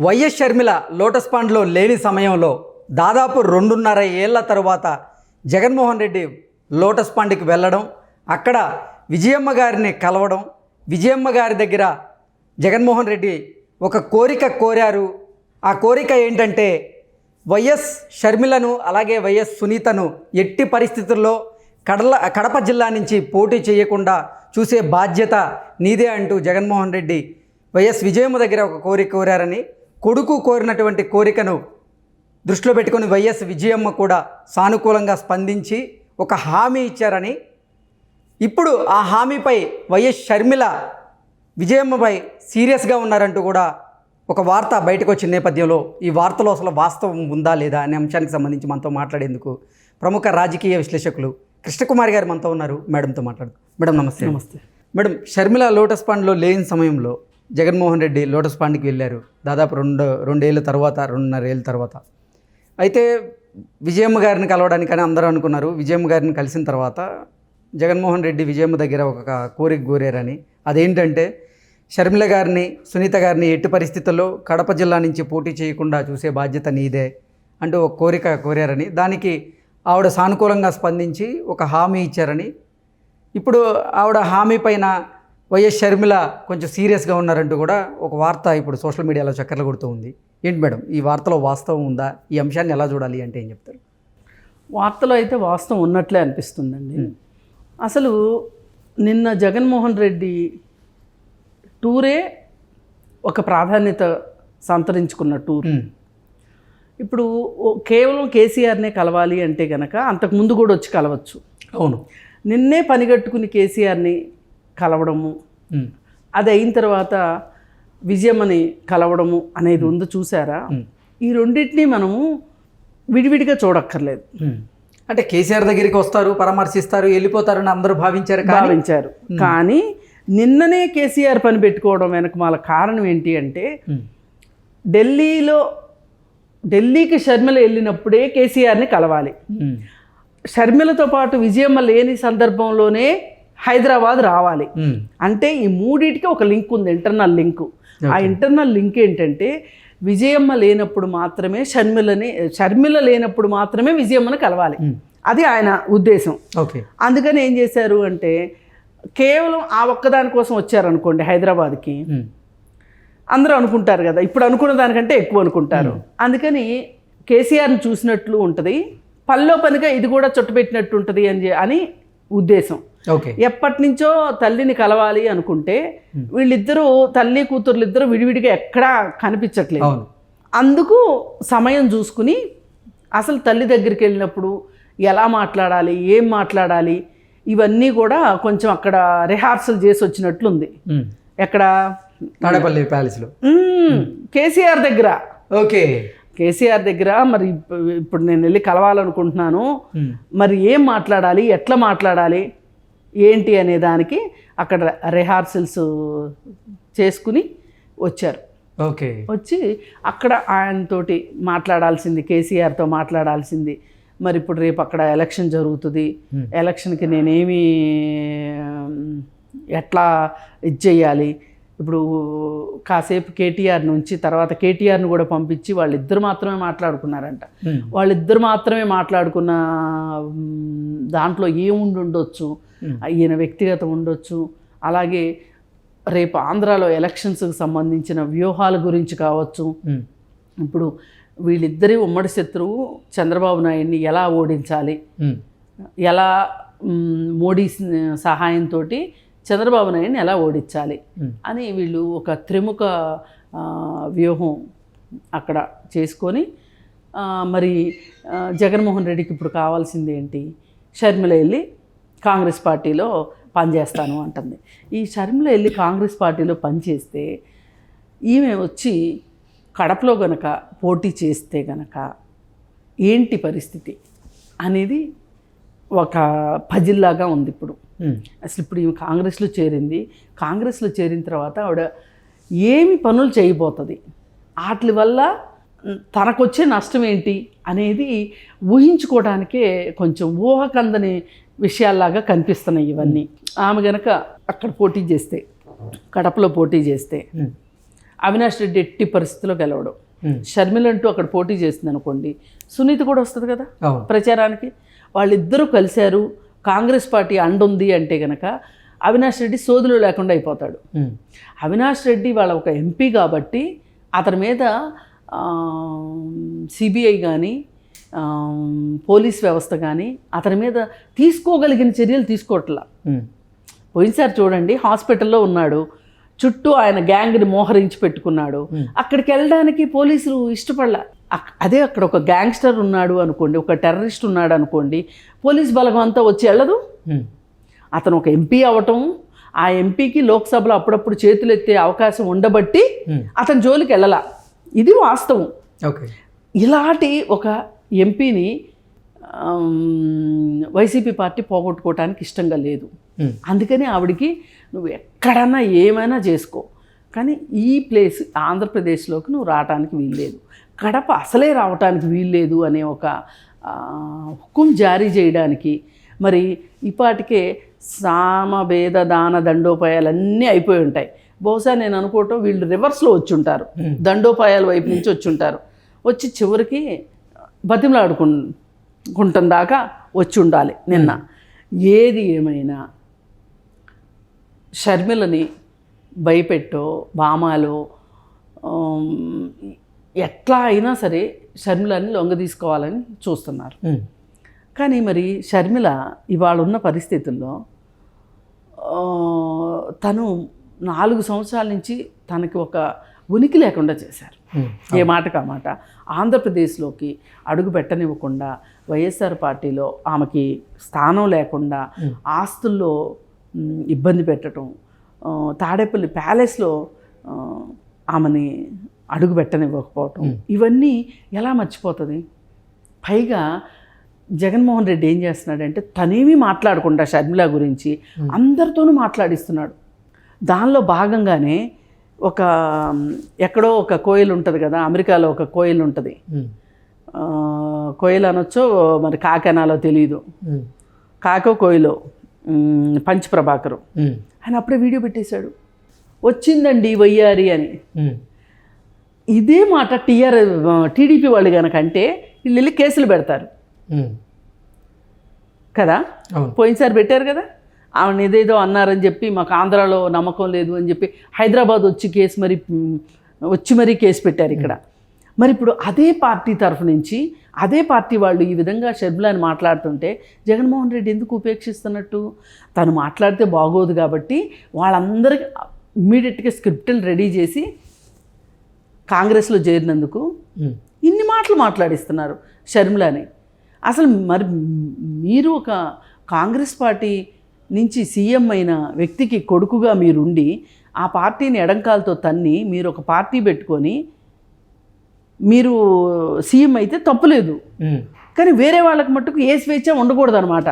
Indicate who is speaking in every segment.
Speaker 1: YS Sharmila lotus పాండ్లో లేని సమయంలో దాదాపు 2.5 ఏళ్ల తరువాత జగన్మోహన్ రెడ్డి లోటస్ పాండ్కి వెళ్ళడం, అక్కడ విజయమ్మ గారిని కలవడం, విజయమ్మ గారి దగ్గర జగన్మోహన్ రెడ్డి ఒక కోరిక కోరారు. ఆ కోరిక ఏంటంటే వైఎస్ షర్మిలను అలాగే వైఎస్ సునీతను ఎట్టి పరిస్థితుల్లో కడప జిల్లా నుంచి పోటీ చేయకుండా చూసే బాధ్యత నీదే అంటూ జగన్మోహన్ రెడ్డి వైఎస్ విజయమ్మ దగ్గర ఒక కోరిక కోరారని, కొడుకు కోరినటువంటి కోరికను దృష్టిలో పెట్టుకొని వైఎస్ విజయమ్మ కూడా సానుకూలంగా స్పందించి ఒక హామీ ఇచ్చారని, ఇప్పుడు ఆ హామీపై వైఎస్ షర్మిల విజయమ్మపై సీరియస్గా ఉన్నారంటూ కూడా ఒక వార్త బయటకు వచ్చిన నేపథ్యంలో ఈ వార్తలో అసలు వాస్తవం ఉందా లేదా అనే అంశానికి సంబంధించి మనతో మాట్లాడేందుకు ప్రముఖ రాజకీయ విశ్లేషకులు కృష్ణకుమారి గారు మనతో ఉన్నారు. మేడంతో మాట్లాడు. మేడం నమస్తే.
Speaker 2: నమస్తే
Speaker 1: మేడం, షర్మిల లోటస్ పాండ్లో లేని సమయంలో జగన్మోహన్ రెడ్డి లోటస్ పాండ్కి వెళ్ళారు. దాదాపు 2 ఏళ్ళ తర్వాత, 2.5 ఏళ్ళ తర్వాత. అయితే విజయమ్మ గారిని కలవడానికని అందరూ అనుకున్నారు. విజయమ్మ గారిని కలిసిన తర్వాత జగన్మోహన్ రెడ్డి విజయమ్మ దగ్గర ఒక కోరిక కోరారని, అదేంటంటే షర్మిల గారిని, సునీత గారిని ఎట్టి పరిస్థితుల్లో కడప జిల్లా నుంచి పోటీ చేయకుండా చూసే బాధ్యత నీదే అంటూ ఒక కోరిక కోరారని, దానికి ఆవిడ సానుకూలంగా స్పందించి ఒక హామీ ఇచ్చారని, ఇప్పుడు ఆవిడ హామీ పైన వైఎస్ షర్మిల కొంచెం సీరియస్గా ఉన్నారంటూ కూడా ఒక వార్త ఇప్పుడు సోషల్ మీడియాలో చక్కర్లు కొడుతూ ఉంది. ఏంటి మేడం, ఈ వార్తలో వాస్తవం ఉందా? ఈ అంశాన్ని ఎలా చూడాలి అంటే ఏం చెప్తారు?
Speaker 2: వార్తలో అయితే వాస్తవం ఉన్నట్లే అనిపిస్తుందండి. అసలు నిన్న జగన్మోహన్ రెడ్డి టూరే ఒక ప్రాధాన్యత సంతరించుకున్న టూర్. ఇప్పుడు కేవలం కేసీఆర్నే కలవాలి అంటే కనుక అంతకుముందు కూడా వచ్చి కలవచ్చు.
Speaker 1: అవును,
Speaker 2: నిన్నే పనిగట్టుకుని కేసీఆర్ని కలవడము, అది అయిన తర్వాత విజయమ్మని కలవడము అనేది ఉంది చూసారా? ఈ రెండింటినీ మనము విడివిడిగా చూడక్కర్లేదు.
Speaker 1: అంటే కేసీఆర్ దగ్గరికి వస్తారు, పరామర్శిస్తారు, వెళ్ళిపోతారని అందరూ భావించారు.
Speaker 2: కానీ నిన్ననే కేసీఆర్ పని పెట్టుకోవడం వెనకమాల కారణం ఏంటి అంటే, ఢిల్లీకి షర్మిల వెళ్ళినప్పుడే కేసీఆర్ని కలవాలి. షర్మిలతో పాటు విజయమ్మ లేని సందర్భంలోనే హైదరాబాద్ రావాలి. అంటే ఈ మూడింటికి ఒక లింక్ ఉంది, ఇంటర్నల్ లింక్. ఆ ఇంటర్నల్ లింక్ ఏంటంటే, విజయమ్మ లేనప్పుడు మాత్రమే షర్మిల లేనప్పుడు మాత్రమే విజయమ్మను కలవాలి. అది ఆయన ఉద్దేశం. అందుకని ఏం చేశారు అంటే, కేవలం ఆ ఒక్కదాని కోసం వచ్చారనుకోండి హైదరాబాద్కి, అందరూ అనుకుంటారు కదా, ఇప్పుడు అనుకున్న దానికంటే ఎక్కువ అనుకుంటారు. అందుకని కేసీఆర్ని చూసినట్లు ఉంటుంది, పనిలో పనిగా ఇది కూడా చుట్టుపెట్టినట్టు ఉంటుంది అని ఉద్దేశం. ఎప్పటి నుంచో తల్లిని కలవాలి అనుకుంటే వీళ్ళిద్దరూ, తల్లి కూతుర్లు ఇద్దరు విడివిడిగా ఎక్కడా కనిపించట్లేదు. అందుకు సమయం చూసుకుని అసలు తల్లి దగ్గరికి వెళ్ళినప్పుడు ఎలా మాట్లాడాలి, ఏం మాట్లాడాలి, ఇవన్నీ కూడా కొంచెం అక్కడ రిహార్సల్ చేసి వచ్చినట్లుంది. ఎక్కడ?
Speaker 1: తాడేపల్లి ప్యాలెస్లో,
Speaker 2: కేసీఆర్ దగ్గర.
Speaker 1: ఓకే,
Speaker 2: కేసీఆర్ దగ్గర. మరి ఇప్పుడు నేను వెళ్ళి కలవాలనుకుంటున్నాను, మరి ఏం మాట్లాడాలి, ఎట్లా మాట్లాడాలి, ఏంటి అనే దానికి అక్కడ రిహార్సల్స్ చేసుకుని వచ్చారు.
Speaker 1: ఓకే,
Speaker 2: వచ్చి అక్కడ ఆయనతోటి మాట్లాడాల్సింది, కేసీఆర్తో మాట్లాడాల్సింది. మరి ఇప్పుడు రేపు అక్కడ ఎలక్షన్ జరుగుతుంది, ఎలక్షన్కి నేనేమి ఎట్లా ఇది చెయ్యాలి, ఇప్పుడు కాసేపు కేటీఆర్ నుంచి తర్వాత కేటీఆర్ని కూడా పంపించి వాళ్ళిద్దరు మాత్రమే మాట్లాడుకున్నారంట. వాళ్ళిద్దరు మాత్రమే మాట్లాడుకున్న దాంట్లో ఏముండొచ్చు, ఈయన వ్యక్తిగతం ఉండొచ్చు, అలాగే రేపు ఆంధ్రాలో ఎలక్షన్స్కి సంబంధించిన వ్యూహాల గురించి కావచ్చు. ఇప్పుడు వీళ్ళిద్దరి ఉమ్మడి శత్రువు చంద్రబాబు నాయుడిని ఎలా ఓడించాలి, ఎలా మోడీ సహాయంతో చంద్రబాబు నాయుడిని ఎలా ఓడించాలి అని వీళ్ళు ఒక త్రిముఖ వ్యూహం అక్కడ చేసుకొని, మరి జగన్మోహన్ రెడ్డికి ఇప్పుడు కావాల్సింది ఏంటి? షర్మిల వెళ్ళి కాంగ్రెస్ పార్టీలో పనిచేస్తాను అంటుంది. ఈ షర్మిల వెళ్ళి కాంగ్రెస్ పార్టీలో పనిచేస్తే ఈమె వచ్చి కడపలో గనక పోటీ చేస్తే గనక ఏంటి పరిస్థితి అనేది ఒక పజిల్లాగా ఉంది ఇప్పుడు. అసలు ఇప్పుడు ఈమె కాంగ్రెస్లో చేరింది. కాంగ్రెస్లో చేరిన తర్వాత ఆవిడ ఏమి పనులు చేయబోతుంది, వాటి వల్ల తనకొచ్చే నష్టం ఏంటి అనేది ఊహించుకోవడానికే కొంచెం ఊహకందని విషయాల్లాగా కనిపిస్తున్నాయి ఇవన్నీ. ఆమె గనక అక్కడ పోటీ చేస్తే, కడపలో పోటీ చేస్తే అవినాష్ రెడ్డి ఎట్టి పరిస్థితిలో గెలవడం. షర్మిల అంటూ అక్కడ పోటీ చేస్తుంది అనుకోండి, సునీత కూడా వస్తుంది కదా
Speaker 1: అవును.
Speaker 2: ప్రచారానికి. వాళ్ళిద్దరూ కలిశారు, కాంగ్రెస్ పార్టీ అండుంది అంటే కనుక అవినాష్ రెడ్డి సోదులు లేకుండా అయిపోతాడు. అవినాష్ రెడ్డి వాళ్ళ ఒక ఎంపీ కాబట్టి అతని మీద సిబిఐ కానీ పోలీస్ వ్యవస్థ కానీ అతని మీద తీసుకోగలిగిన చర్యలు తీసుకోవట్లా. పోయినసారి చూడండి, హాస్పిటల్లో ఉన్నాడు, చుట్టూ ఆయన గ్యాంగ్ని మోహరించి పెట్టుకున్నాడు. అక్కడికి వెళ్ళడానికి పోలీసులు ఇష్టపడలా. అదే అక్కడ ఒక గ్యాంగ్స్టర్ ఉన్నాడు అనుకోండి, ఒక టెర్రరిస్ట్ ఉన్నాడు అనుకోండి, పోలీస్ బలగం అంతా వచ్చి వెళ్ళదు. అతను ఒక ఎంపీ అవటం, ఆ ఎంపీకి లోక్సభలో అప్పుడప్పుడు చేతులు ఎత్తే అవకాశం ఉండబట్టి అతని జోలికి వెళ్ళలా. ఇది వాస్తవం.
Speaker 1: ఓకే,
Speaker 2: ఇలాంటి ఒక ఎంపీని వైసీపీ పార్టీ పోగొట్టుకోవటానికి ఇష్టంగా లేదు. అందుకని ఆవిడికి నువ్వు ఎక్కడన్నా ఏమైనా చేసుకో, కానీ ఈ ప్లేస్ ఆంధ్రప్రదేశ్లోకి నువ్వు రావటానికి వీల్లేదు, కడప అసలే రావటానికి వీల్లేదు అనే ఒక హుకుం జారీ చేయడానికి. మరి ఇప్పటికే సామభేద దాన దండోపాయాలన్నీ అయిపోయి ఉంటాయి. బహుశా నేను అనుకోవటం వీళ్ళు రివర్స్లో వచ్చి ఉంటారు, దండోపాయాల వైపు నుంచి వచ్చి ఉంటారు. వచ్చి చివరికి బతిమలాడుకుంటాం దాకా వచ్చి ఉండాలి నిన్న. ఏది ఏమైనా షర్మిలని భయపెట్టో బామాలో ఎట్లా అయినా సరే షర్మిలని లొంగ తీసుకోవాలని చూస్తున్నారు. కానీ మరి షర్మిల ఇవాళ ఉన్న పరిస్థితుల్లో తను 4 సంవత్సరాల నుంచి తనకి ఒక ఉనికి లేకుండా చేశారు. ఏ మాటకు ఆ మాట. ఆంధ్రప్రదేశ్లోకి అడుగు పెట్టనివ్వకుండా, వైఎస్ఆర్ పార్టీలో ఆమెకి స్థానం లేకుండా, ఆస్తుల్లో ఇబ్బంది పెట్టడం, తాడేపల్లి ప్యాలెస్లో ఆమెని అడుగు పెట్టనివ్వకపోవటం, ఇవన్నీ ఎలా మర్చిపోతుంది? పైగా జగన్మోహన్ రెడ్డి ఏం చేస్తున్నాడంటే తనేమీ మాట్లాడకుండా షర్మిల గురించి అందరితోనూ మాట్లాడిస్తున్నాడు. దానిలో భాగంగానే ఒక ఎక్కడో ఒక కోయిల్ ఉంటుంది కదా, అమెరికాలో ఒక కోయిల్ ఉంటుంది, కోయిల్ అనొచ్చో మరి కాకనాలో తెలియదు, కాకో కోయిలో పంచప్రభాకరు ఆయన అప్పుడే వీడియో పెట్టేశాడు, వచ్చిందండి వయ్యారి అని. ఇదే మాట టీడీపీ వాళ్ళు కనుకంటే వీళ్ళు వెళ్ళి కేసులు పెడతారు కదా. పోయినసారి పెట్టారు కదా, ఆమెను ఏదేదో అన్నారని చెప్పి మాకు ఆంధ్రాలో నమ్మకం లేదు అని చెప్పి హైదరాబాద్ వచ్చి మరీ కేసు పెట్టారు ఇక్కడ. మరి ఇప్పుడు అదే పార్టీ తరఫు నుంచి అదే పార్టీ వాళ్ళు ఈ విధంగా షర్మిలని మాట్లాడుతుంటే జగన్మోహన్ రెడ్డి ఎందుకు ఉపేక్షిస్తున్నట్టు? తను మాట్లాడితే బాగోదు కాబట్టి వాళ్ళందరికీ ఇమ్మీడియట్గా స్క్రిప్టులు రెడీ చేసి కాంగ్రెస్లో చేరినందుకు ఇన్ని మాటలు మాట్లాడిస్తున్నారు షర్మిలని. అసలు మరి మీరు ఒక కాంగ్రెస్ పార్టీ నుంచి సీఎం అయిన వ్యక్తికి కొడుకుగా మీరుండి ఆ పార్టీని ఎడంకాలతో తన్ని మీరు ఒక పార్టీ పెట్టుకొని మీరు సీఎం అయితే తప్పులేదు, కానీ వేరే వాళ్ళకి మట్టుకు ఏ స్వేచ్ఛ ఉండకూడదు అనమాట.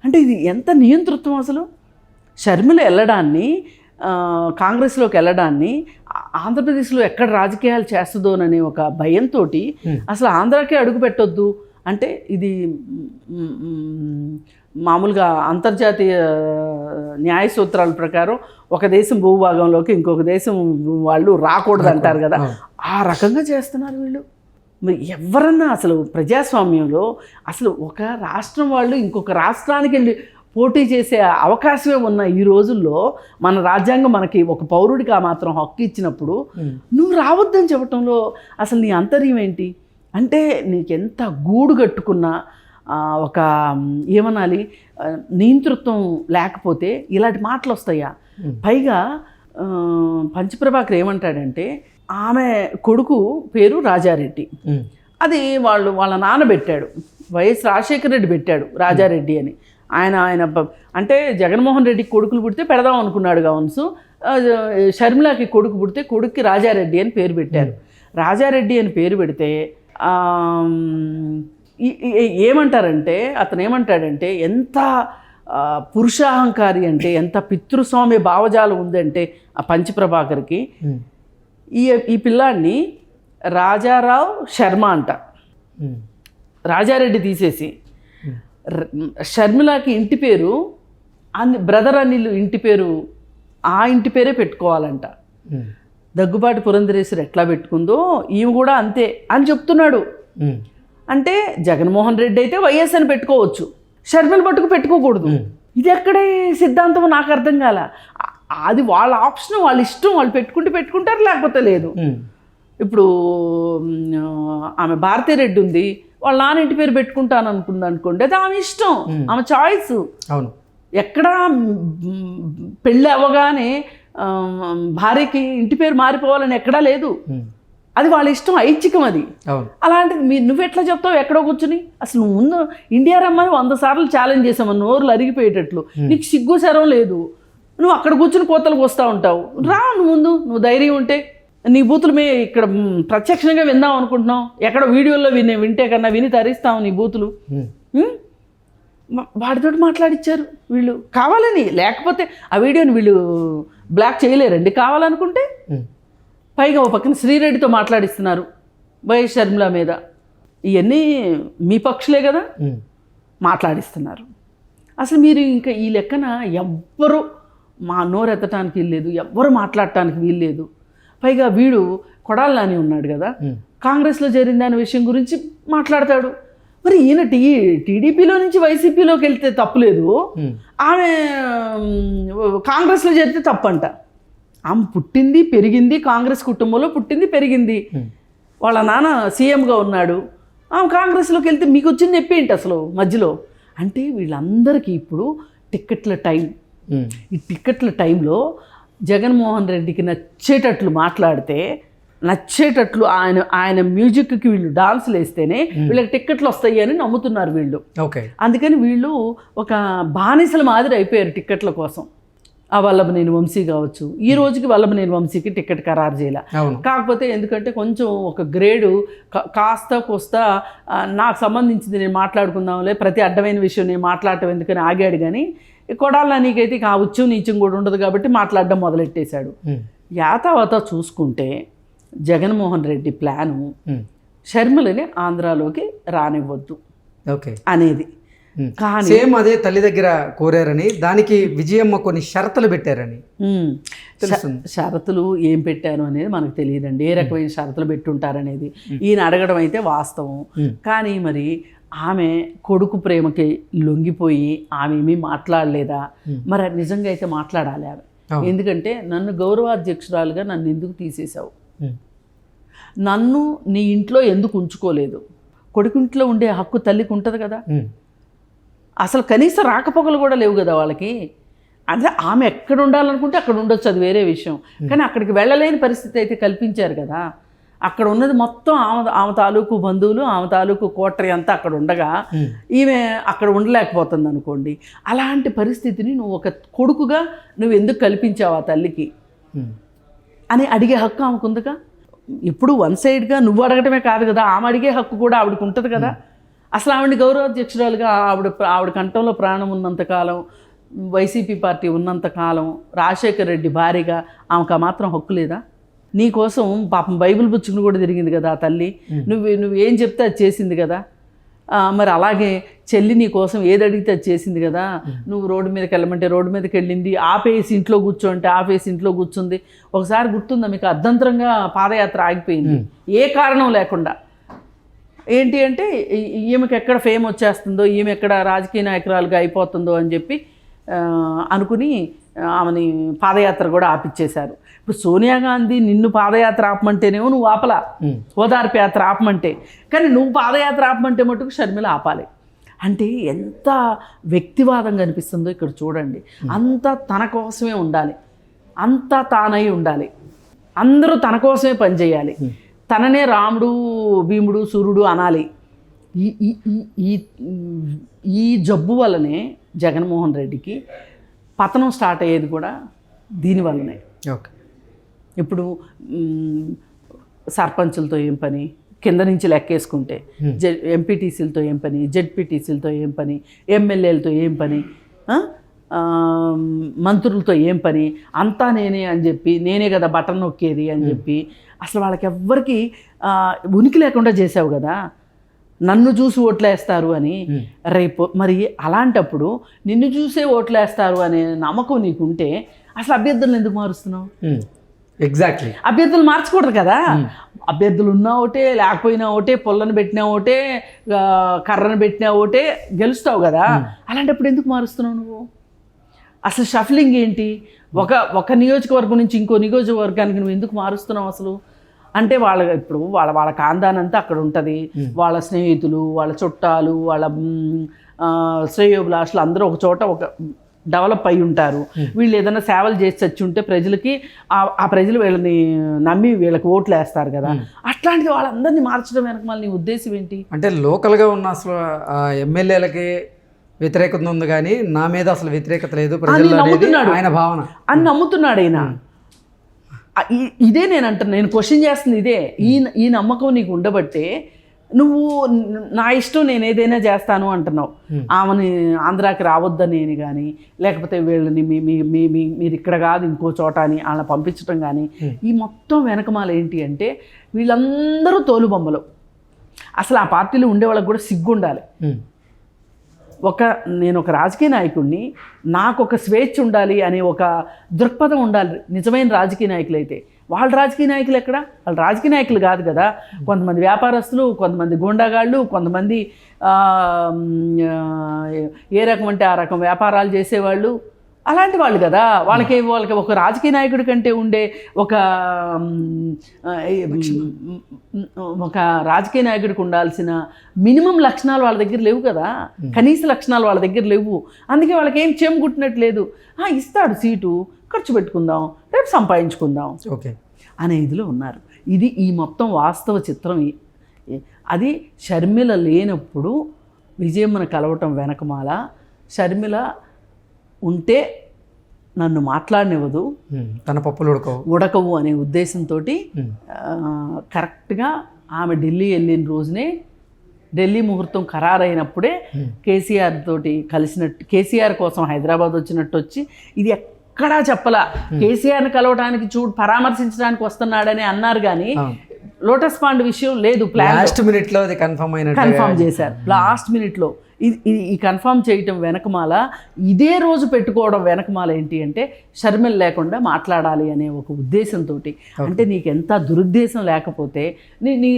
Speaker 2: అంటే ఇది ఎంత నియంతృత్వం అసలు? షర్మిల వెళ్ళడాన్ని, కాంగ్రెస్లోకి వెళ్ళడాన్ని, ఆంధ్రప్రదేశ్లో ఎక్కడ రాజకీయాలు చేస్తుందోననే ఒక భయంతో అసలు ఆంధ్రాకే అడుగు పెట్టొద్దు అంటే ఇది మామూలుగా అంతర్జాతీయ న్యాయ సూత్రాల ప్రకారం ఒక దేశం భూభాగంలోకి ఇంకొక దేశం వాళ్ళు రాకూడదు అంటారు కదా, ఆ రకంగా చేస్తున్నారు వీళ్ళు. మరి ఎవరన్నా అసలు ప్రజాస్వామ్యంలో అసలు ఒక రాష్ట్రం వాళ్ళు ఇంకొక రాష్ట్రానికి వెళ్ళి పోటీ చేసే అవకాశమే ఉన్న ఈ రోజుల్లో మన రాజ్యాంగం మనకి ఒక పౌరుడికి ఆ మాత్రం హక్కు ఇచ్చినప్పుడు నువ్వు రావద్దని చెప్పటంలో అసలు నీ అంతర్యం ఏంటి? అంటే నీకెంత గూడు కట్టుకున్నా ఒక ఏమనాలి నియంతృత్వం లేకపోతే ఇలాంటి మాటలు వస్తాయా? పైగా పంచప్రభాకర్ ఏమంటాడంటే ఆమె కొడుకు పేరు రాజారెడ్డి, అది వాళ్ళ నాన్న పెట్టాడు, వైఎస్ రాజశేఖర రెడ్డి పెట్టాడు రాజారెడ్డి అని. ఆయన అంటే జగన్మోహన్ రెడ్డికి కొడుకులు పుడితే పెడదాం అనుకున్నాడు కావచ్చు, షర్మిలాకి కొడుకు పుడితే కొడుక్కి రాజారెడ్డి అని పేరు పెట్టారు. రాజారెడ్డి అని పేరు పెడితే ఏమంటారంటే అతను ఏమంటాడంటే ఎంత పురుషాహంకారి అంటే ఎంత పితృస్వామ్య భావజాలం ఉందంటే ఆ పంచప్రభాకర్కి ఈ పిల్లాడిని రాజారావు శర్మ అంట, రాజారెడ్డి తీసేసి షర్మిలాకి ఇంటి పేరు బ్రదర్ అనిల్ ఇంటి పేరు ఆ ఇంటి పేరే పెట్టుకోవాలంట. దగ్గుబాటి పురంధరేశ్వరి ఎట్లా పెట్టుకుందో ఈమె కూడా అంతే అని చెప్తున్నాడు. అంటే జగన్మోహన్ రెడ్డి అయితే వైఎస్ అని పెట్టుకోవచ్చు, షర్మిల పట్టుకు పెట్టుకోకూడదు. ఇది ఎక్కడే సిద్ధాంతం నాకు అర్థం కాల. అది వాళ్ళ ఆప్షన్, వాళ్ళ ఇష్టం, వాళ్ళు పెట్టుకుంటే పెట్టుకుంటారు, లేకపోతే లేదు. ఇప్పుడు ఆమె భారతీరెడ్డి ఉంది, వాళ్ళ నాన్న ఇంటి పేరు పెట్టుకుంటాను అనుకుంది అనుకోండి, అది ఆమె ఇష్టం, ఆమె చాయిస్.
Speaker 1: అవును.
Speaker 2: ఎక్కడ పెళ్ళి అవ్వగానే భార్యకి ఇంటి పేరు మారిపోవాలని ఎక్కడా లేదు. అది వాళ్ళ ఇష్టం, ఐచ్ఛికం అది. అలాంటిది నువ్వెట్లా చెప్తావు ఎక్కడో కూర్చుని? అసలు నువ్వు ముందు ఇండియా రమ్మని 100 సార్లు ఛాలెంజ్ చేసామని నోరులు అరిగిపోయేటట్లు. నీకు సిగ్గు శరం లేదు, నువ్వు అక్కడ కూర్చుని కోతలకు వస్తూ ఉంటావు. రా నువ్వు ముందు, నువ్వు ధైర్యం ఉంటే. నీ బూతులు ఇక్కడ ప్రత్యక్షంగా విందాం అనుకుంటున్నాం, ఎక్కడ వీడియోలో వింటే కన్నా విని తరిస్తావు నీ బూతులు. వాడితో మాట్లాడిచ్చారు వీళ్ళు కావాలని, లేకపోతే ఆ వీడియోని వీళ్ళు బ్లాక్ చేయలేరండి కావాలనుకుంటే. పైగా ఓ పక్కన శ్రీరెడ్డితో మాట్లాడిస్తున్నారు వైఎస్ షర్మిల మీద. ఇవన్నీ మీ పక్షులే కదా మాట్లాడిస్తున్నారు. అసలు మీరు ఇంకా ఈ లెక్కన ఎవ్వరు మా నోరెత్తటానికి వీల్లేదు, ఎవ్వరు మాట్లాడటానికి వీల్లేదు. పైగా వీడు కొడాలి నాని ఉన్నాడు కదా, కాంగ్రెస్లో చేరిన దాని విషయం గురించి మాట్లాడతాడు. మరి ఈయన టీడీపీలో నుంచి వైసీపీలోకి వెళ్తే తప్పులేదు, ఆమె కాంగ్రెస్లో చేరితే తప్పంట. ఆమె పుట్టింది పెరిగింది కాంగ్రెస్ కుటుంబంలో, పుట్టింది పెరిగింది. వాళ్ళ నాన్న సీఎంగా ఉన్నాడు, ఆమె కాంగ్రెస్లోకి వెళ్తే మీకు వచ్చింది నొప్పి ఏంటి అసలు మధ్యలో? అంటే వీళ్ళందరికీ ఇప్పుడు టిక్కెట్ల టైం. ఈ టిక్కెట్ల టైంలో జగన్మోహన్ రెడ్డికి నచ్చేటట్లు మాట్లాడితే, నచ్చేటట్లు ఆయన మ్యూజిక్కి వీళ్ళు డాన్సులు వేస్తేనే వీళ్ళకి టిక్కెట్లు వస్తాయి అని నమ్ముతున్నారు వీళ్ళు. అందుకని వీళ్ళు ఒక బానిసల మాదిరి అయిపోయారు టిక్కెట్ల కోసం. ఆ వల్లభనేని వంశీ కావచ్చు, ఈ రోజుకి వల్లభనేని వంశీకి టికెట్ ఖరారు చేయాల. కాకపోతే ఎందుకంటే కొంచెం ఒక గ్రేడు కాస్త కోస్తా నాకు సంబంధించింది నేను మాట్లాడుకుందాంలే, ప్రతి అడ్డమైన విషయం నేను మాట్లాడటం ఎందుకని ఆగాడు. కానీ కొడాల నీకైతే ఆ ఉచ్చం నీచం కూడా ఉండదు కాబట్టి మాట్లాడడం మొదలెట్టేశాడు. యాతావాత చూసుకుంటే జగన్మోహన్ రెడ్డి ప్లాను షర్మిలని ఆంధ్రాలోకి రానివ్వద్దు అనేది. కానీ
Speaker 1: సేమ్ అదే తల్లి దగ్గర కోరారని, దానికి విజయమ్మ కొన్ని షరతులు పెట్టారని.
Speaker 2: షరతులు ఏం పెట్టారు అనేది మనకు తెలియదండి, ఏ రకమైన షరతులు పెట్టుంటారనేది. ఈయన అడగడం అయితే వాస్తవం. కానీ మరి ఆమె కొడుకు ప్రేమకి లొంగిపోయి ఆమె ఏమీ మాట్లాడలేదా? మరి నిజంగా అయితే మాట్లాడాలి ఆమె. ఎందుకంటే నన్ను గౌరవాధ్యక్షురాలుగా నన్ను ఎందుకు తీసేశావు, నన్ను నీ ఇంట్లో ఎందుకు ఉంచుకోలేదు? కొడుకుంట్లో ఉండే హక్కు తల్లికి ఉంటుంది కదా. అసలు కనీసం రాకపోకలు కూడా లేవు కదా వాళ్ళకి. అంటే ఆమె ఎక్కడ ఉండాలనుకుంటే అక్కడ ఉండొచ్చు, అది వేరే విషయం. కానీ అక్కడికి వెళ్ళలేని పరిస్థితి అయితే కల్పించారు కదా. అక్కడ ఉన్నది మొత్తం ఆమె తాలూకు బంధువులు, ఆమె తాలూకు కోటరీ అంతా అక్కడ ఉండగా ఈమె అక్కడ ఉండలేకపోతుంది అనుకోండి. అలాంటి పరిస్థితిని నువ్వు ఒక కొడుకుగా నువ్వు ఎందుకు కల్పించావు ఆ తల్లికి అని అడిగే హక్కు ఆమెకు ఉందిగా. ఎప్పుడు వన్ సైడ్గా నువ్వు అడగటమే కాదు కదా, ఆమె అడిగే హక్కు కూడా ఆవిడకి ఉంటుంది కదా. అసలు ఆవిడని గౌరవాధ్యక్షురాలుగా ఆవిడ కంఠంలో ప్రాణం ఉన్నంతకాలం, వైసీపీ పార్టీ ఉన్నంతకాలం, రాజశేఖర్ రెడ్డి భార్యగా ఆమెకు మాత్రం హక్కు లేదా? నీ కోసం పాపం బైబిల్ పుచ్చుకుని కూడా తిరిగింది కదా ఆ తల్లి. నువ్వు ఏం చెప్తే అది చేసింది కదా. మరి అలాగే చెల్లి నీ కోసం ఏది అడిగితే అది చేసింది కదా. నువ్వు రోడ్డు మీదకి వెళ్ళమంటే రోడ్డు మీదకి వెళ్ళింది, ఆపేసి ఇంట్లో కూర్చోంటే ఆపేసి ఇంట్లో కూర్చుంది. ఒకసారి గుర్తుందా మీకు, అర్ధంతరంగా పాదయాత్ర ఆగిపోయింది ఏ కారణం లేకుండా. ఏంటి అంటే ఈమెకి ఎక్కడ ఫేమ్ వచ్చేస్తుందో, ఈమె ఎక్కడ రాజకీయ నాయకురాలుగా అయిపోతుందో అని చెప్పి అనుకుని ఆమెని పాదయాత్ర కూడా ఆపిచ్చేశారు. ఇప్పుడు సోనియా గాంధీ నిన్ను పాదయాత్ర ఆపమంటేనేమో నువ్వు ఆపలా, ఓదార్పు యాత్ర ఆపమంటే. కానీ నువ్వు పాదయాత్ర ఆపమంటే మటుకు షర్మిల ఆపాలి. అంటే ఎంత వ్యక్తివాదం కనిపిస్తుందో ఇక్కడ చూడండి. అంతా తన కోసమే ఉండాలి, అంతా తానై ఉండాలి, అందరూ తన కోసమే పనిచేయాలి, తననే రాముడు భీముడు సూర్యుడు అనాలి. ఈ జబ్బు వల్లనే జగన్మోహన్ రెడ్డికి పతనం స్టార్ట్ అయ్యేది కూడా దీనివల్లనే. ఇప్పుడు సర్పంచులతో ఏం పని, కింద నుంచి లెక్కేసుకుంటే ఎంపీటీసీలతో ఏం పని, జెడ్పీటీసీలతో ఏం పని, ఎమ్మెల్యేలతో ఏం పని, మంత్రులతో ఏం పని, అంతా నేనే అని చెప్పి, నేనే కదా బటన్ నొక్కేది అని చెప్పి అసలు వాళ్ళకి ఎవ్వరికి ఉనికి లేకుండా చేసావు కదా. నన్ను చూసి ఓట్లేస్తారు అని. రేపు మరి అలాంటప్పుడు నిన్ను చూసే ఓట్లేస్తారు అనే నమ్మకం నీకుంటే అసలు అభ్యర్థులను ఎందుకు మారుస్తున్నావు?
Speaker 1: ఎగ్జాక్ట్లీ.
Speaker 2: అభ్యర్థులు మార్చకూడదు కదా. అభ్యర్థులు ఉన్నా ఒకటే, లేకపోయినా ఒకటే, పొల్లను పెట్టినా ఒకటే, కర్రను పెట్టినా ఒకటే, గెలుస్తావు కదా. అలాంటప్పుడు ఎందుకు మారుస్తున్నావు నువ్వు? అసలు షఫలింగ్ ఏంటి? ఒక నియోజకవర్గం నుంచి ఇంకో నియోజకవర్గానికి నువ్వు ఎందుకు మారుస్తున్నావు అసలు? అంటే ఇప్పుడు వాళ్ళ కాందానంతా అక్కడ ఉంటుంది. వాళ్ళ స్నేహితులు, వాళ్ళ చుట్టాలు, వాళ్ళ శ్రేయోభిలాషులు అందరూ ఒక చోట డెవలప్ అయి ఉంటారు. వీళ్ళు ఏదైనా సేవలు చేసి చచ్చి ఉంటే ప్రజలకి ఆ ప్రజలు వీళ్ళని నమ్మి వీళ్ళకి ఓట్లు వేస్తారు కదా. అట్లాంటిది వాళ్ళందరినీ మార్చడం వెనక మళ్ళీ నీ ఉద్దేశం ఏంటి?
Speaker 1: అంటే లోకల్గా ఉన్న అసలు ఎమ్మెల్యేలకి వ్యతిరేకత ఉంది కానీ నా మీద అసలు వ్యతిరేకత లేదు ప్రజల్లో అనేది ఆయన భావన
Speaker 2: అని నమ్ముతున్నాడు ఆయన. ఇదే నేను అంటున్నా, నేను క్వశ్చన్ చేస్తుంది ఇదే. ఈ నమ్మకం నీకు ఉండబట్టే నువ్వు నా ఇష్టం నేను ఏదైనా చేస్తాను అంటున్నావు. ఆమెని ఆంధ్రాకి రావద్దని కానీ, లేకపోతే వీళ్ళని మీరు ఇక్కడ కాదు ఇంకో చోట అని వాళ్ళని పంపించడం కానీ, ఈ మొత్తం వెనకమాల ఏంటి అంటే వీళ్ళందరూ తోలుబొమ్మలు. అసలు ఆ పార్టీలో ఉండే వాళ్ళకి కూడా సిగ్గు ఉండాలి. నేను ఒక రాజకీయ నాయకుడిని, నాకు ఒక స్వేచ్ఛ ఉండాలి అనే ఒక దృక్పథం ఉండాలి నిజమైన రాజకీయ నాయకులు అయితే. వాళ్ళ రాజకీయ నాయకులు ఎక్కడ? వాళ్ళు రాజకీయ నాయకులు కాదు కదా. కొంతమంది వ్యాపారస్తులు, కొంతమంది గూండాగాళ్ళు, కొంతమంది ఏ రకం అంటే ఆ రకం వ్యాపారాలు చేసేవాళ్ళు, అలాంటి వాళ్ళు కదా. వాళ్ళకి ఒక రాజకీయ నాయకుడి కంటే ఉండే ఒక రాజకీయ నాయకుడికి ఉండాల్సిన మినిమం లక్షణాలు వాళ్ళ దగ్గర లేవు కదా. కనీస లక్షణాలు వాళ్ళ దగ్గర లేవు. అందుకే వాళ్ళకి ఏం చెంగుట్టినట్లేదు. ఇస్తాడు సీటు, ఖర్చు పెట్టుకుందాం, రేపు సంపాదించుకుందాం
Speaker 1: ఓకే
Speaker 2: అనే ఇదిలో ఉన్నారు. ఇది ఈ మొత్తం వాస్తవ చిత్రం. అది షర్మిల లేనప్పుడు విజయమ్మను కలవటం వెనకమాల షర్మిల ఉంటే నన్ను మాట్లాడనివ్వదు,
Speaker 1: తన పప్పులు
Speaker 2: ఉడకవు అనే ఉద్దేశంతో కరెక్ట్గా ఆమె ఢిల్లీ వెళ్ళిన రోజునే, ఢిల్లీ ముహూర్తం ఖరారైనప్పుడే కేసీఆర్ తోటి కలిసినట్టు, కేసీఆర్ కోసం హైదరాబాద్ వచ్చినట్టు వచ్చి, ఇది ఎక్కడా చెప్పలా. కేసీఆర్ని కలవడానికి పరామర్శించడానికి వస్తున్నాడని అన్నారు కానీ లోటస్ పాండ్ విషయం లేదు.
Speaker 1: లాస్ట్ మినిట్లో అది కన్ఫర్మ్
Speaker 2: చేశారు. లాస్ట్ మినిట్లో ఈ కన్ఫర్మ్ చేయటం వెనకమాల, ఇదే రోజు పెట్టుకోవడం వెనకమాల ఏంటి అంటే షర్మిల లేకుండా మాట్లాడాలి అనే ఒక ఉద్దేశంతో. అంటే నీకు ఎంత దురుద్దేశం లేకపోతే,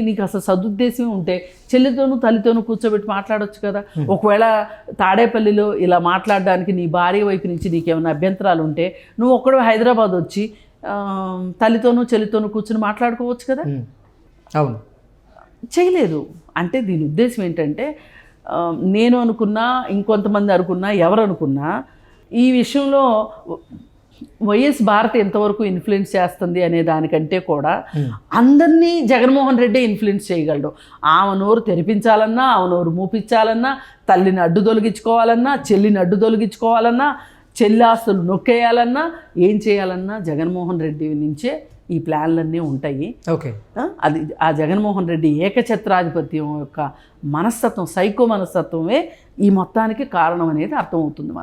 Speaker 2: నీకు అసలు సదుద్దేశం ఉంటే చెల్లితోనూ తల్లితోనూ కూర్చోబెట్టి మాట్లాడొచ్చు కదా. ఒకవేళ తాడేపల్లిలో ఇలా మాట్లాడడానికి నీ భార్య వైపు నుంచి నీకేమైనా అభ్యంతరాలు ఉంటే నువ్వు ఒక్కడు హైదరాబాద్ వచ్చి తల్లితోనూ చెల్లితోనూ కూర్చొని మాట్లాడుకోవచ్చు కదా.
Speaker 1: అవును,
Speaker 2: చేయలేదు. అంటే దీని ఉద్దేశం ఏంటంటే, నేను అనుకున్నా, ఇంకొంతమంది అనుకున్నా, ఎవరు అనుకున్నా, ఈ విషయంలో వైఎస్ భారతి ఎంతవరకు ఇన్ఫ్లుయెన్స్ చేస్తుంది అనే దానికంటే కూడా అందరినీ జగన్మోహన్ రెడ్డి ఇన్ఫ్లుయెన్స్ చేయగలడు. ఆమె నోరు తెరిపించాలన్నా, ఆమె నోరు మూపించాలన్నా, తల్లిని అడ్డు తొలగించుకోవాలన్నా, చెల్లిని అడ్డు తొలగించుకోవాలన్నా, చెల్లి ఆస్తులు నొక్కేయాలన్నా, ఏం చేయాలన్నా జగన్మోహన్ రెడ్డి నుంచే ఈ ప్లాన్లన్నీ ఉంటాయి.
Speaker 1: ఓకే,
Speaker 2: అది ఆ జగన్మోహన్ రెడ్డి ఏకఛత్రాధిపత్యం యొక్క మనస్తత్వం, సైకో మనస్తత్వమే ఈ మొత్తానికి కారణం అనేది అర్థమవుతుంది మనకు.